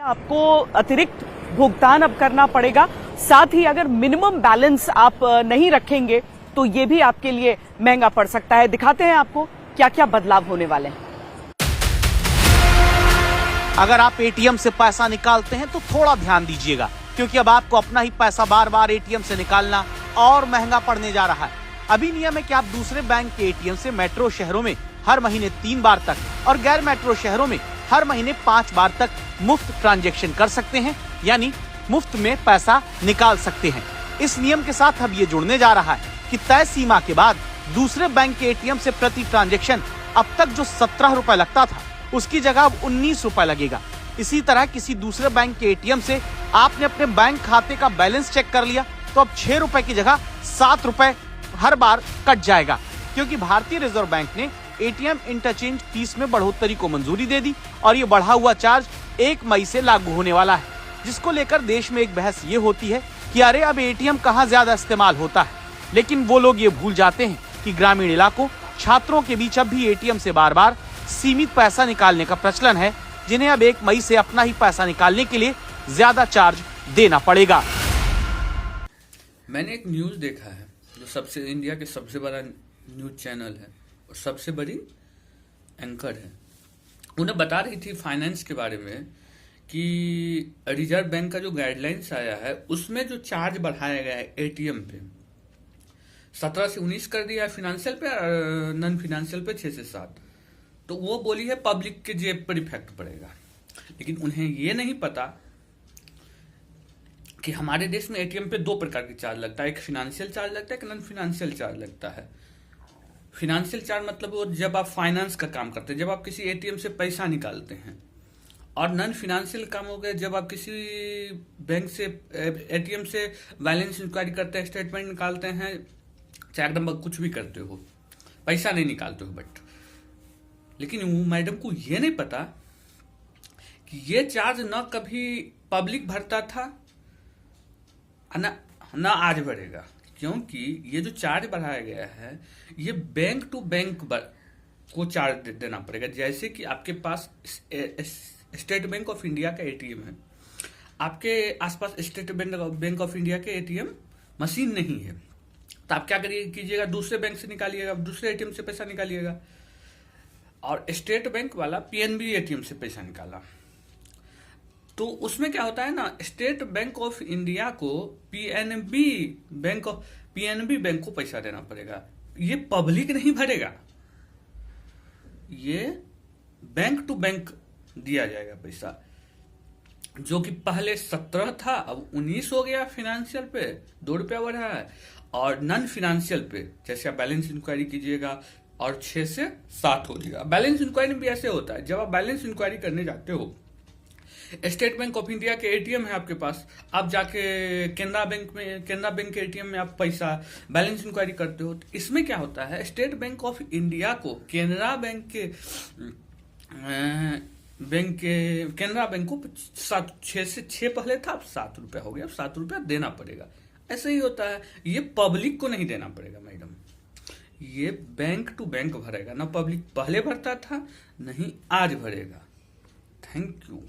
आपको अतिरिक्त भुगतान अब करना पड़ेगा। साथ ही अगर मिनिमम बैलेंस आप नहीं रखेंगे तो ये भी आपके लिए महंगा पड़ सकता है। दिखाते हैं आपको क्या क्या बदलाव होने वाले हैं। अगर आप एटीएम से पैसा निकालते हैं तो थोड़ा ध्यान दीजिएगा, क्योंकि अब आपको अपना ही पैसा बार बार एटीएम से निकालना और महंगा पड़ने जा रहा है। अभी नियम है कि आप दूसरे बैंक के एटीएम से मेट्रो शहरों में हर महीने 3 बार तक और गैर मेट्रो शहरों में हर महीने 5 बार तक मुफ्त ट्रांजैक्शन कर सकते हैं, यानी मुफ्त में पैसा निकाल सकते हैं। इस नियम के साथ अब ये जुड़ने जा रहा है कि तय सीमा के बाद दूसरे बैंक के एटीएम से प्रति ट्रांजैक्शन अब तक जो 17 रुपए लगता था उसकी जगह अब 19 रुपए लगेगा। इसी तरह किसी दूसरे बैंक के एटीएम से आपने अपने बैंक खाते का बैलेंस चेक कर लिया तो अब 6 रुपए की जगह 7 रुपए हर बार कट जाएगा, क्योंकि भारतीय रिजर्व बैंक ने एटीएम इंटरचेंज फीस में बढ़ोतरी को मंजूरी दे दी और ये बढ़ा हुआ चार्ज 1 मई से लागू होने वाला है, जिसको लेकर देश में एक बहस ये होती है कि अरे अब एटीएम कहाँ ज्यादा इस्तेमाल होता है। लेकिन वो लोग ये भूल जाते हैं कि ग्रामीण इलाकों, छात्रों के बीच अब भी एटीएम से बार बार सीमित पैसा निकालने का प्रचलन है, जिन्हें अब 1 मई से अपना ही पैसा निकालने के लिए ज्यादा चार्ज देना पड़ेगा। मैंने एक न्यूज देखा है जो इंडिया के सबसे बड़ा न्यूज चैनल है और सबसे बड़ी एंकर है। उन्हें बता रही थी फाइनेंस के बारे में कि रिजर्व बैंक का जो गाइडलाइंस आया है उसमें जो चार्ज बढ़ाया गया है एटीएम पे 17 से 19 कर दिया है, फाइनेंशियल पे और नॉन फाइनेंशियल पे 6 से 7। तो वो बोली है पब्लिक के जेब पर इफेक्ट पड़ेगा, लेकिन उन्हें ये नहीं पता कि हमारे देश में एटीएम पे 2 प्रकार की चार्ज लगता है, एक फाइनेंशियल चार्ज लगता है, एक नॉन फाइनेंशियल चार्ज लगता है। फाइनेंशियल चार्ज मतलब वो जब आप फाइनेंस का काम करते हैं, जब आप किसी एटीएम से पैसा निकालते हैं, और नॉन फाइनेंशियल काम हो गया जब आप किसी बैंक से एटीएम से बैलेंस इंक्वायरी करते हैं, स्टेटमेंट निकालते हैं, चेक नंबर कुछ भी करते हो, पैसा नहीं निकालते हो। बट लेकिन मैडम को ये नहीं पता कि ये चार्ज न कभी पब्लिक भरता था न आज बढ़ेगा, क्योंकि ये जो चार्ज बढ़ाया गया है ये बैंक टू बैंक को चार्ज देना पड़ेगा। जैसे कि आपके पास स्टेट बैंक ऑफ इंडिया का एटीएम है, आपके आसपास स्टेट बैंक ऑफ इंडिया के एटीएम मशीन नहीं है, तो आप क्या कीजिएगा, दूसरे बैंक से निकालिएगा, दूसरे एटीएम से पैसा निकालिएगा। और स्टेट बैंक वाला पीएनबी एटीएम से पैसा निकाला तो उसमें क्या होता है ना, स्टेट बैंक ऑफ इंडिया को पीएनबी बैंक को पैसा देना पड़ेगा। ये पब्लिक नहीं भरेगा, ये बैंक टू बैंक दिया जाएगा पैसा, जो कि पहले 17 था अब 19 हो गया। फाइनेंशियल पे 2 रुपया बढ़ा है, और नॉन फाइनेंशियल पे जैसे आप बैलेंस इंक्वायरी कीजिएगा और 6 से 7 हो जाएगा। बैलेंस इंक्वायरी भी ऐसे होता है, जब आप बैलेंस इंक्वायरी करने जाते हो, स्टेट बैंक ऑफ इंडिया के एटीएम है आपके पास, आप जाके केनरा बैंक के एटीएम में आप पैसा बैलेंस इंक्वायरी करते हो। तो इसमें क्या होता है, स्टेट बैंक ऑफ इंडिया को केनरा बैंक को 6 से 6 पहले था, अब 7 रुपया हो गया, अब 7 रुपया देना पड़ेगा। ऐसे ही होता है, ये पब्लिक को नहीं देना पड़ेगा मैडम, ये बैंक टू बैंक भरेगा। ना पब्लिक पहले भरता था, नहीं आज भरेगा। Thank you.